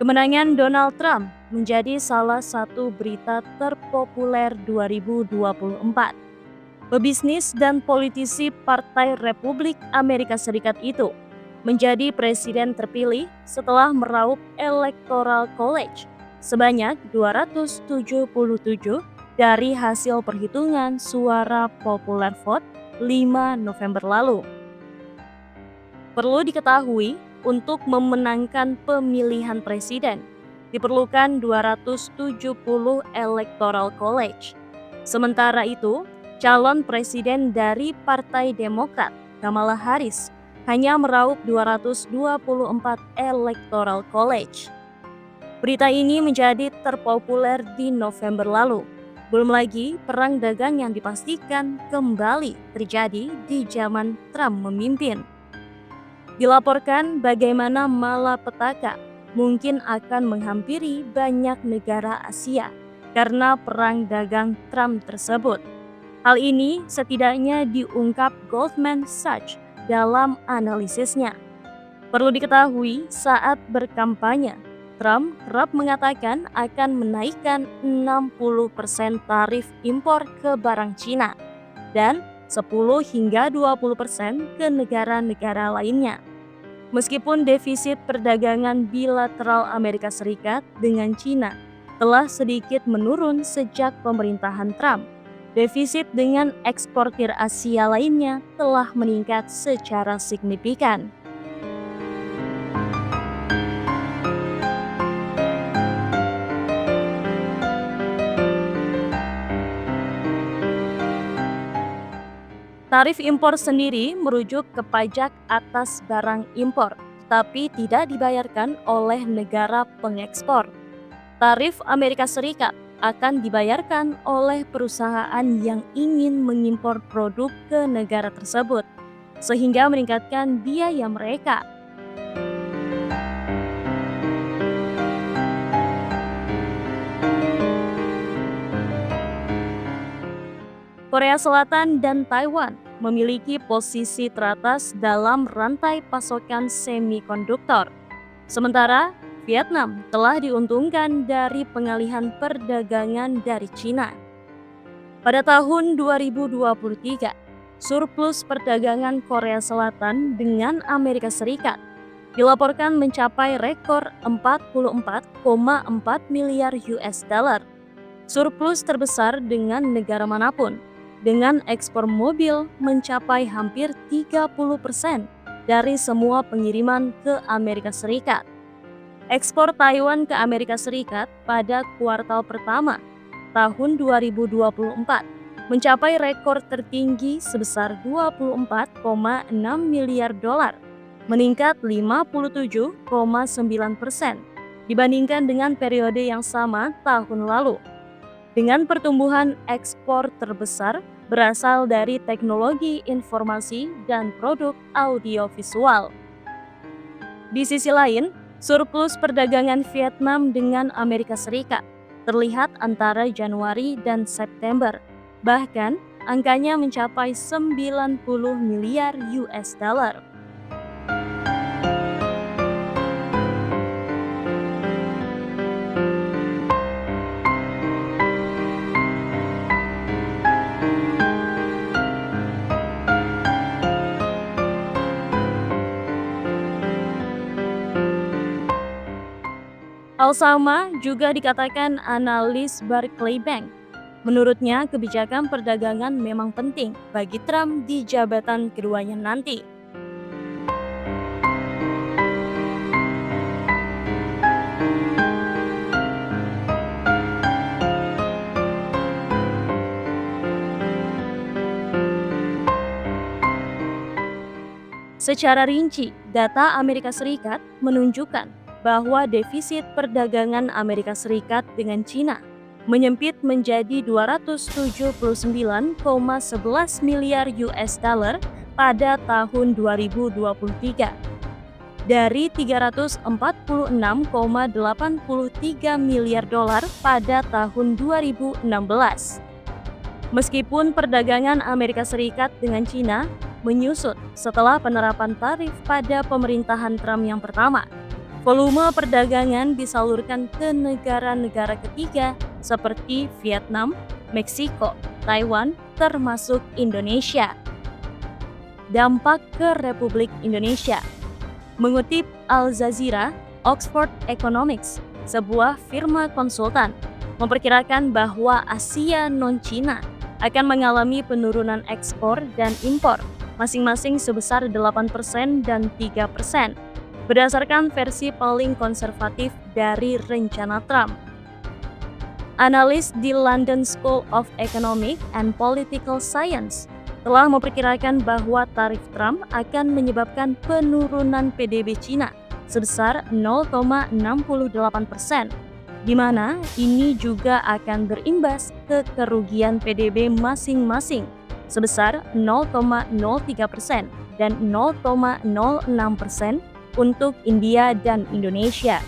Kemenangan Donald Trump menjadi salah satu berita terpopuler 2024. Pebisnis dan politisi Partai Republik Amerika Serikat itu menjadi presiden terpilih setelah meraup Electoral College sebanyak 277 dari hasil perhitungan suara popular vote 5 November lalu. Perlu diketahui, untuk memenangkan pemilihan presiden diperlukan 270 Electoral College. Sementara itu, calon presiden dari Partai Demokrat, Kamala Harris, hanya meraup 224 Electoral College. Berita ini menjadi terpopuler di November lalu. Belum lagi perang dagang yang dipastikan kembali terjadi di zaman Trump memimpin. Dilaporkan bagaimana malapetaka mungkin akan menghampiri banyak negara Asia karena perang dagang Trump tersebut. Hal ini setidaknya diungkap Goldman Sachs dalam analisisnya. Perlu diketahui, saat berkampanye, Trump kerap mengatakan akan menaikkan 60% tarif impor ke barang Cina dan 10 hingga 20% ke negara-negara lainnya. Meskipun defisit perdagangan bilateral Amerika Serikat dengan Cina telah sedikit menurun sejak pemerintahan Trump, defisit dengan eksportir Asia lainnya telah meningkat secara signifikan. Tarif impor sendiri merujuk ke pajak atas barang impor, tapi tidak dibayarkan oleh negara pengekspor. Tarif Amerika Serikat akan dibayarkan oleh perusahaan yang ingin mengimpor produk ke negara tersebut, sehingga meningkatkan biaya mereka. Korea Selatan dan Taiwan memiliki posisi teratas dalam rantai pasokan semikonduktor. Sementara Vietnam telah diuntungkan dari pengalihan perdagangan dari Cina. Pada tahun 2023, surplus perdagangan Korea Selatan dengan Amerika Serikat dilaporkan mencapai rekor 44,4 miliar US dollar. Surplus terbesar dengan negara manapun, dengan ekspor mobil mencapai hampir 30% dari semua pengiriman ke Amerika Serikat. Ekspor Taiwan ke Amerika Serikat pada kuartal pertama tahun 2024 mencapai rekor tertinggi sebesar 24,6 miliar dolar, meningkat 57,9% dibandingkan dengan periode yang sama tahun lalu. Dengan pertumbuhan ekspor terbesar berasal dari teknologi informasi dan produk audiovisual. Di sisi lain, surplus perdagangan Vietnam dengan Amerika Serikat terlihat antara Januari dan September. Bahkan, angkanya mencapai 90 miliar US dollar. Hal sama juga dikatakan analis Barclays Bank. Menurutnya, kebijakan perdagangan memang penting bagi Trump di jabatan keduanya nanti. Secara rinci, data Amerika Serikat menunjukkan bahwa defisit perdagangan Amerika Serikat dengan Cina menyempit menjadi 279,11 miliar US dollar pada tahun 2023 dari 346,83 miliar dolar pada tahun 2016. Meskipun perdagangan Amerika Serikat dengan Cina menyusut setelah penerapan tarif pada pemerintahan Trump yang pertama, Volume perdagangan disalurkan ke negara-negara ketiga seperti Vietnam, Meksiko, Taiwan, termasuk Indonesia. Dampak ke Republik Indonesia. Mengutip Al Jazeera, Oxford Economics, sebuah firma konsultan, memperkirakan bahwa Asia non-Cina akan mengalami penurunan ekspor dan impor masing-masing sebesar 8% dan 3%, berdasarkan versi paling konservatif dari rencana Trump. Analis di London School of Economic and Political Science telah memperkirakan bahwa tarif Trump akan menyebabkan penurunan PDB Cina sebesar 0,68%, di mana ini juga akan berimbas ke kerugian PDB masing-masing sebesar 0,03% dan 0,06% untuk India dan Indonesia.